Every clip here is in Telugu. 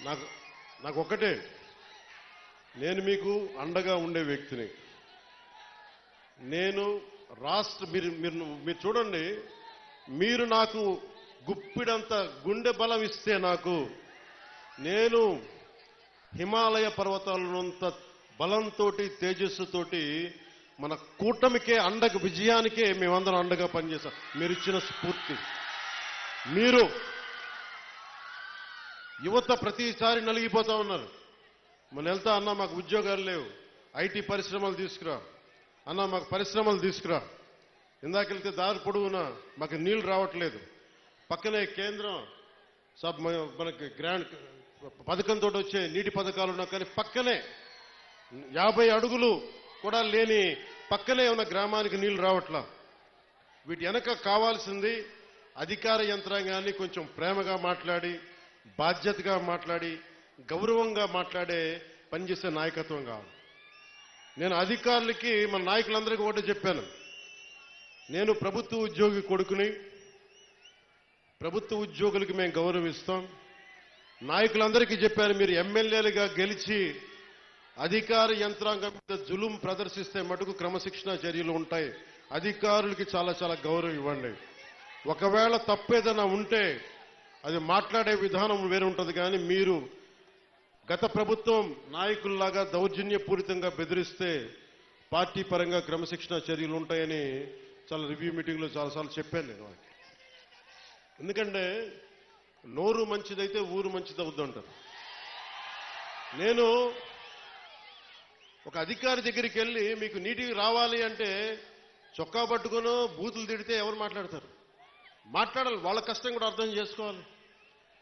నాకు నాకు ఒక్కటే, నేను మీకు అండగా ఉండే వ్యక్తిని. నేను మీరు చూడండి, మీరు నాకు గుప్పిడంత గుండె బలం ఇస్తే నాకు, నేను హిమాలయ పర్వతాలనంత బలంతో తేజస్సుతోటి మన కూటమికే అండగా, విజయానికే మేమందరం అండగా పనిచేస్తాం. మీరు ఇచ్చిన స్ఫూర్తి. మీరు యువత ప్రతిసారి నలిగిపోతా ఉన్నారు. మన వెళ్తా అన్నా మాకు ఉద్యోగాలు లేవు, ఐటీ పరిశ్రమలు తీసుకురా అన్నా, మాకు పరిశ్రమలు తీసుకురా. ఇందాకెళ్తే దారి పొడవునా మాకు నీళ్లు రావట్లేదు. పక్కనే కేంద్రం మనకి గ్రాండ్ పథకంతో వచ్చే నీటి పథకాలు ఉన్నా కానీ పక్కనే 50 అడుగులు కూడా లేని పక్కనే ఉన్న గ్రామానికి నీళ్లు రావట్లా. వీటి వెనక కావాల్సింది అధికార యంత్రాంగాన్ని కొంచెం ప్రేమగా మాట్లాడి, బాధ్యతగా మాట్లాడి, గౌరవంగా మాట్లాడే పనిచేసే నాయకత్వం కావాలి. నేను అధికారులకి, మన నాయకులందరికీ ఒకటే చెప్పాను, నేను ప్రభుత్వ ఉద్యోగి కొడుకుని, ప్రభుత్వ ఉద్యోగులకి మేము గౌరవిస్తాం. నాయకులందరికీ చెప్పాను, మీరు ఎమ్మెల్యేలుగా గెలిచి అధికార యంత్రాంగం మీద జులుం ప్రదర్శిస్తే మటుకు క్రమశిక్షణ చర్యలు ఉంటాయి. అధికారులకి చాలా చాలా గౌరవం ఇవ్వండి. ఒకవేళ తప్పేదైనా ఉంటే అది మాట్లాడే విధానం వేరే ఉంటుంది. కానీ మీరు గత ప్రభుత్వం నాయకుల్లాగా దౌర్జన్యపూరితంగా బెదిరిస్తే పార్టీ పరంగా క్రమశిక్షణ చర్యలు ఉంటాయని చాలా రివ్యూ మీటింగ్లో చాలాసార్లు చెప్పాను నేను. ఎందుకంటే నోరు మంచిదైతే ఊరు మంచిది అవుద్దంటారు. నేను ఒక అధికారి దగ్గరికి వెళ్ళి మీకు నీటికి రావాలి అంటే చొక్కా పట్టుకునో బూతులు తిడితే ఎవరు మాట్లాడతారు? మాట్లాడాలి. వాళ్ళ కష్టం కూడా అర్థం చేసుకోవాలి,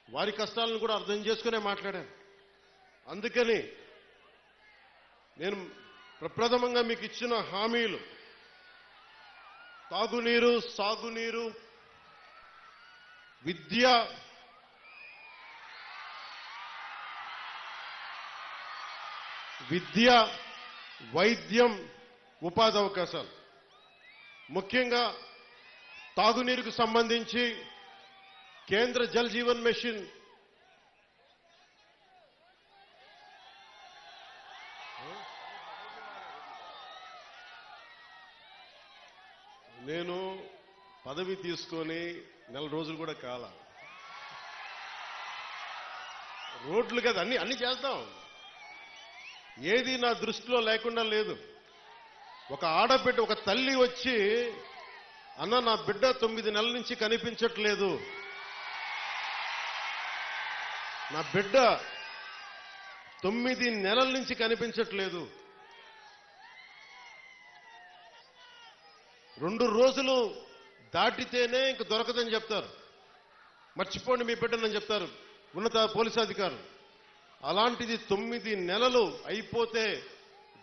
వారి కష్టాలను కూడా అర్థం చేసుకునే మాట్లాడాను. అందుకని నేను ప్రప్రథమంగా మీకు ఇచ్చిన హామీలు, తాగునీరు, సాగునీరు, విద్య, వైద్యం, ఉపాధి అవకాశాలు. ముఖ్యంగా తాగునీరుకు సంబంధించి కేంద్ర జల్ జీవన్ మిషన్ నేను పదవి తీసుకొని 4 రోజులు కూడా కాల. రోడ్లు కదా అన్ని చేద్దాం, ఏది నా దృష్టిలో లేకుండా లేదు. ఒక ఆడబిడ్డ, ఒక తల్లి వచ్చి, అన్న నా బిడ్డ 9 నెలల నుంచి కనిపించట్లేదు, నా బిడ్డ 9 నెలల నుంచి కనిపించట్లేదు, 2 రోజులు దాటితేనే ఇంక దొరకదని చెప్తారు, మర్చిపోండి మీ బిడ్డనని చెప్తారు ఉన్నత పోలీసు అధికారులు. అలాంటిది 9 నెలలు అయిపోతే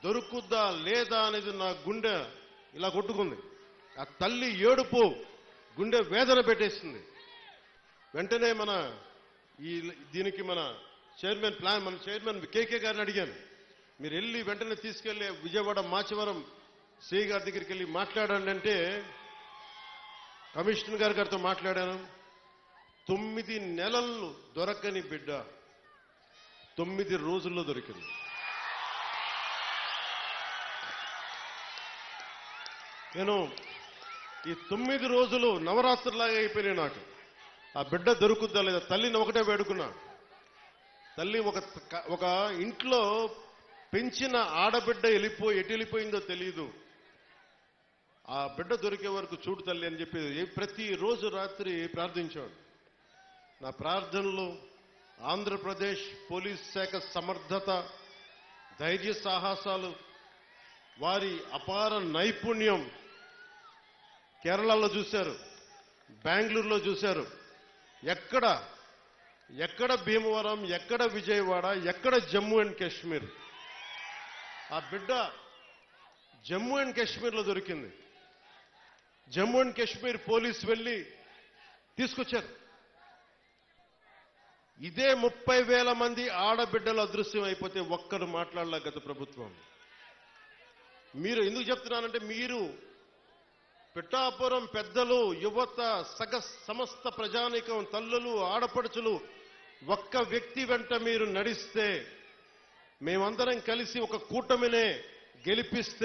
దొరుకుద్దా లేదా అనేది నా గుండె ఇలా కొట్టుకుంది. ఆ తల్లి ఏడుపు గుండె వేదన పెట్టేసింది. వెంటనే దీనికి మన చైర్మన్ కేకే గారిని అడిగాను, మీరు వెళ్ళి వెంటనే తీసుకెళ్లి విజయవాడ మాచవరం సిఐ గారి దగ్గరికి వెళ్ళి మాట్లాడండి అంటే, కమిషనర్ గారితో మాట్లాడాను. 9 నెలలు దొరకని బిడ్డ 9 రోజుల్లో దొరికింది. నేను ఈ 9 రోజులు నవరాత్రులాగా అయిపోయినాయి నాకు. ఆ బిడ్డ దొరుకుద్దా లేదా, తల్లిని ఒకటే వేడుకున్నా. తల్లి ఒక ఇంట్లో పెంచిన ఆడబిడ్డ ఎటు వెళ్ళిపోయిందో తెలియదు, ఆ బిడ్డ దొరికే వరకు చూడు తల్లి అని చెప్పి ప్రతిరోజు రాత్రి ప్రార్థించాడు. నా ప్రార్థనలు ఆంధ్రప్రదేశ్ పోలీస్ శాఖ సమర్థత, ధైర్య సాహసాలు, వారి అపార నైపుణ్యం కేరళలో చూశారు, బెంగళూరులో చూశారు. ఎక్కడ భీమవరం, ఎక్కడ విజయవాడ, ఎక్కడ జమ్మూ అండ్ కాశ్మీర్. ఆ బిడ్డ జమ్మూ అండ్ కాశ్మీర్లో దొరికింది. జమ్మూ అండ్ కాశ్మీర్ పోలీసు వెళ్ళి తీసుకొచ్చారు. ఇదే 30,000 మంది ఆడబిడ్డలు అదృశ్యం అయిపోతే ఒక్కరు మాట్లాడలే గత ప్రభుత్వం. మీరు ఎందుకు చెప్తున్నానంటే, మీరు పిఠాపురం పెద్దలు, యువత, సమస్త ప్రజానీకం, తల్లులు, ఆడపడుచులు ఒక్క వ్యక్తి వెంట మీరు నడిస్తే, మేమందరం కలిసి ఒక కూటమినే గెలిపిస్తే